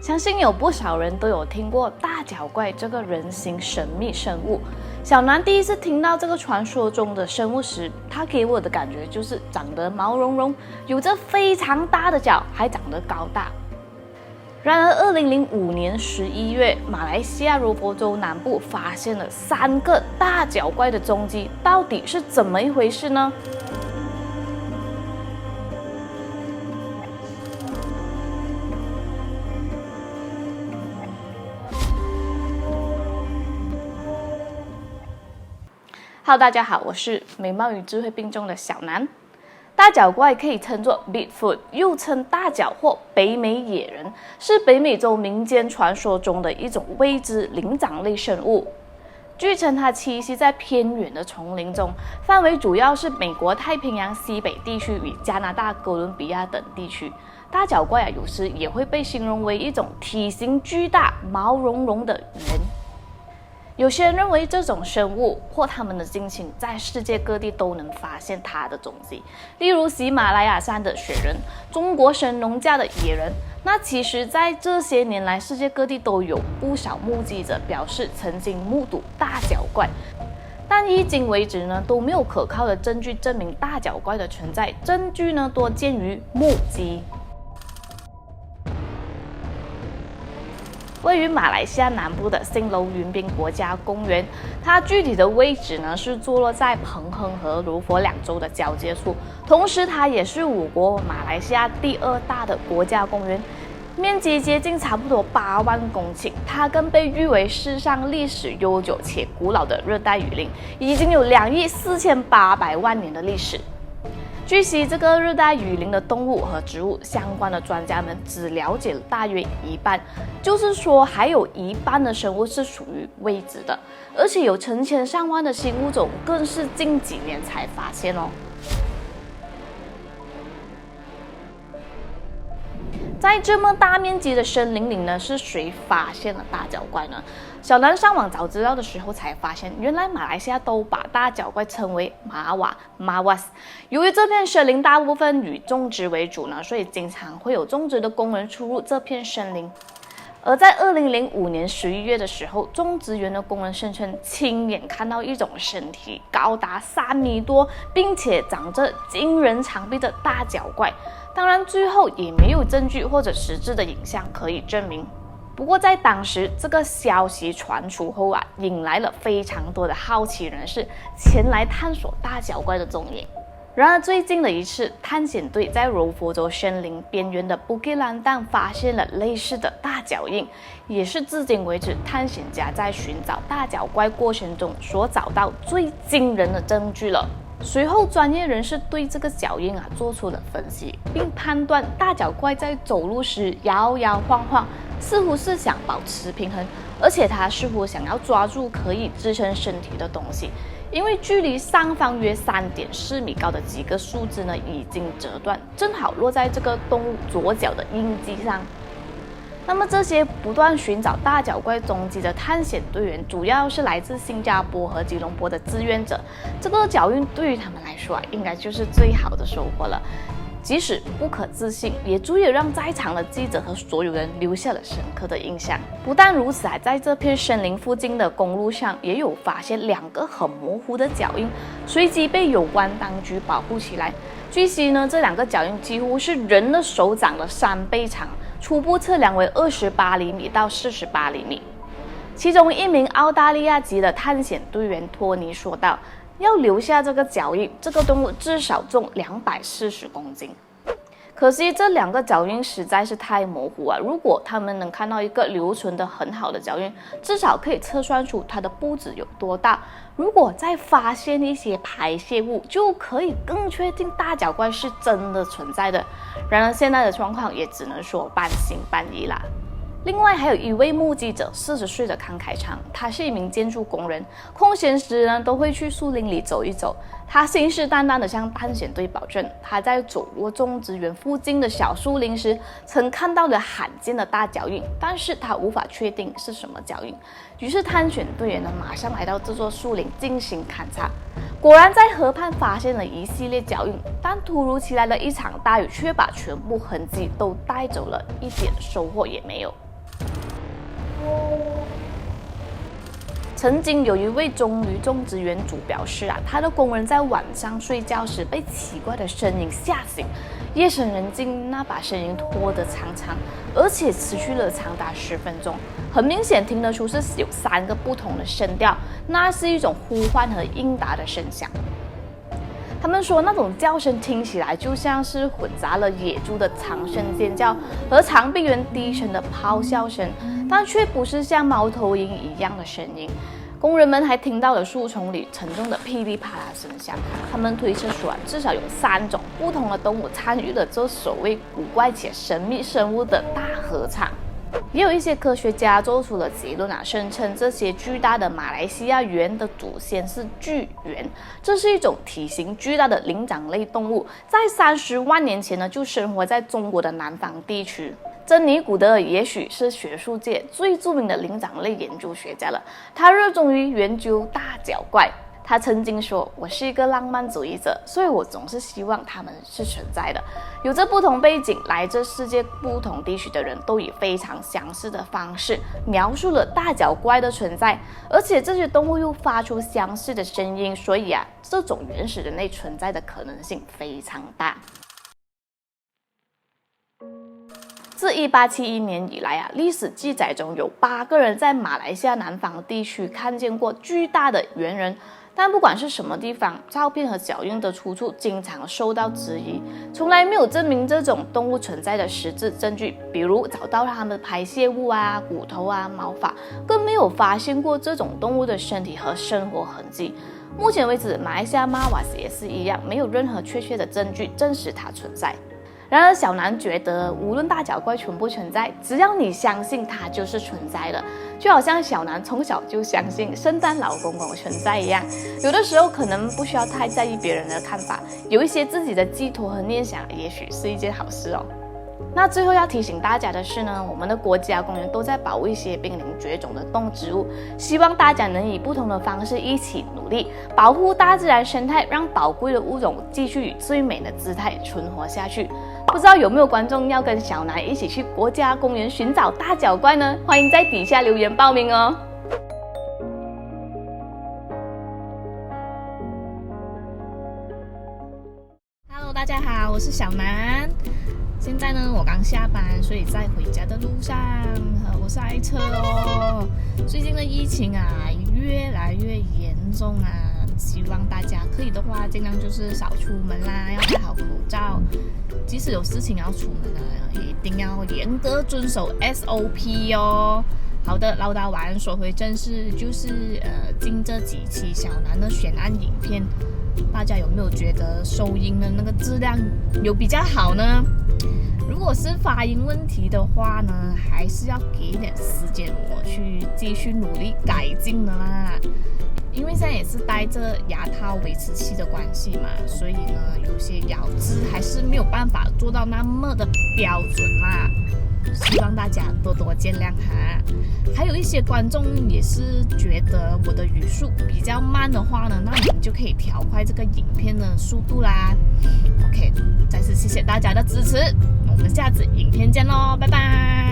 相信有不少人都有听过大脚怪这个人形神秘生物。小南第一次听到这个传说中的生物时，它给我的感觉就是长得毛茸茸，有着非常大的脚，还长得高大。然而，2005年11月，马来西亚柔佛州南部发现了3个大脚怪的踪迹，到底是怎么一回事呢？Hello， 大家好，我是美貌与智慧并重的小南。大脚怪可以称作 Bigfoot， 又称大脚或北美野人，是北美洲民间传说中的一种未知灵长类生物。据称，它栖息在偏远的丛林中，范围主要是美国太平洋西北地区与加拿大哥伦比亚等地区。大脚怪有时也会被形容为一种体型巨大、毛茸茸的猿。有些人认为这种生物或它们的近亲在世界各地都能发现它的踪迹，例如喜马拉雅山的雪人、中国神农架的野人。那其实，在这些年来，世界各地都有不少目击者表示曾经目睹大脚怪，但迄今为止呢，都没有可靠的证据证明大脚怪的存在，证据呢多见于目击。位于马来西亚南部的新楼云滨国家公园，它具体的位置呢是坐落在彭亨和柔佛两州的交界处，同时它也是我国马来西亚第2大的国家公园，面积接近差不多8万公顷。它更被誉为世上历史悠久且古老的热带雨林，已经有2亿4800万年的历史。据悉，这个热带雨林的动物和植物相关的专家们只了解了大约一半，就是说还有一半的生物是属于未知的，而且有成千上万的新物种更是近几年才发现哦。在这么大面积的森林里呢，是谁发现了大脚怪呢？小南上网找资料的时候才发现，原来马来西亚都把大脚怪称为马瓦 （Mawas）。由于这片森林大部分以种植为主呢，所以经常会有种植的工人出入这片森林。而在2005年11月的时候，种植园的工人声称亲眼看到一种身体高达3米多，并且长着惊人长臂的大脚怪。当然，最后也没有证据或者实质的影像可以证明。不过在当时，这个消息传出后引来了非常多的好奇人士前来探索大脚怪的踪影。然而，最近的一次探险队在柔佛州森林边缘的布吉兰丹发现了类似的大脚印，也是至今为止探险家在寻找大脚怪过程中所找到最惊人的证据了。随后，专业人士对这个脚印做出了分析，并判断大脚怪在走路时摇摇晃晃，似乎是想保持平衡，而且它似乎想要抓住可以支撑身体的东西。因为距离上方约3.4米高的几个树枝呢已经折断，正好落在这个动物左脚的印记上。那么这些不断寻找大脚怪踪迹的探险队员，主要是来自新加坡和吉隆坡的志愿者。这个脚印对于他们来说应该就是最好的收获了。即使不可置信，也足以让在场的记者和所有人留下了深刻的印象。不但如此，在这片森林附近的公路上也有发现2个很模糊的脚印，随即被有关当局保护起来。据悉呢，这2个脚印几乎是人的手掌的3倍长，初步测量为28厘米到48厘米。其中一名澳大利亚籍的探险队员托尼说道，要留下这个脚印，这个动物至少重240公斤。可惜这2个脚印实在是太模糊如果他们能看到一个留存的很好的脚印，至少可以测算出它的步子有多大。如果再发现一些排泄物，就可以更确定大脚怪是真的存在的。然而现在的状况也只能说半信半疑啦。另外还有一位目击者，40岁的康凯昌，他是一名建筑工人，空闲时呢都会去树林里走一走。他信誓旦旦地向探险队保证，他在走过种植园附近的小树林时，曾看到了罕见的大脚印，但是他无法确定是什么脚印。于是探险队员呢马上来到这座树林进行勘察，果然在河畔发现了一系列脚印，但突如其来的一场大雨却把全部痕迹都带走了，一点收获也没有。曾经有一位棕榈种植园主表示他的工人在晚上睡觉时被奇怪的声音吓醒，夜深人静，那把声音拖得长长，而且持续了长达10分钟，很明显听得出是有3个不同的声调，那是一种呼唤和应答的声响。他们说那种叫声听起来就像是混杂了野猪的长声尖叫和长臂猿低沉的咆哮声，但却不是像猫头鹰一样的声音。工人们还听到了树丛里沉重的噼里啪啦声响。他们推测说至少有3种不同的动物参与了这所谓古怪且神秘生物的大合唱。也有一些科学家做出了结论声称这些巨大的马来西亚猿的祖先是巨猿，这是一种体型巨大的灵长类动物，在30万年前呢就生活在中国的南方地区。珍妮古德尔也许是学术界最著名的灵长类研究学家了，他热衷于研究大脚怪。他曾经说：“我是一个浪漫主义者，所以我总是希望它们是存在的。”有着不同背景、来自世界不同地区的人都以非常相似的方式描述了大脚怪的存在，而且这些动物又发出相似的声音，所以这种原始人类存在的可能性非常大。自1871年以来历史记载中有8个人在马来西亚南方地区看见过巨大的猿人，但不管是什么地方，照片和脚印的出处经常受到质疑，从来没有证明这种动物存在的实质证据，比如找到它们的排泄物骨头毛发，更没有发现过这种动物的身体和生活痕迹。目前为止，马来西亚马瓦斯也是一样，没有任何确切的证据证实它存在。然而小南觉得无论大脚怪存不存在，只要你相信它就是存在的，就好像小南从小就相信圣诞老公公存在一样。有的时候可能不需要太在意别人的看法，有一些自己的寄托和念想也许是一件好事哦。那最后要提醒大家的是呢，我们的国家公园都在保护一些濒临绝种的动植物，希望大家能以不同的方式一起努力，保护大自然生态，让宝贵的物种继续以最美的姿态存活下去。不知道有没有观众要跟小南一起去国家公园寻找大脚怪呢？欢迎在底下留言报名哦。Hello， 大家好，我是小南。现在呢，我刚下班，所以在回家的路上，我塞车哦。最近的疫情越来越严重希望大家可以的话，尽量就是少出门啦，要戴好口罩。即使有事情要出门也一定要严格遵守 SOP 哦。好的，唠叨完，说回正事，就是近这几期小南的悬案影片，大家有没有觉得收音的那个质量有比较好呢？如果是发音问题的话呢，还是要给一点时间我去继续努力改进的啦。因为现在也是戴着牙套维持器的关系嘛，所以呢，有些咬字还是没有办法做到那么的标准啦。希望大家多多见谅哈。还有一些观众也是觉得我的语速比较慢的话呢，那你们就可以调快这个影片的速度啦。OK， 再次谢谢大家的支持，我们下次影片见咯，拜拜。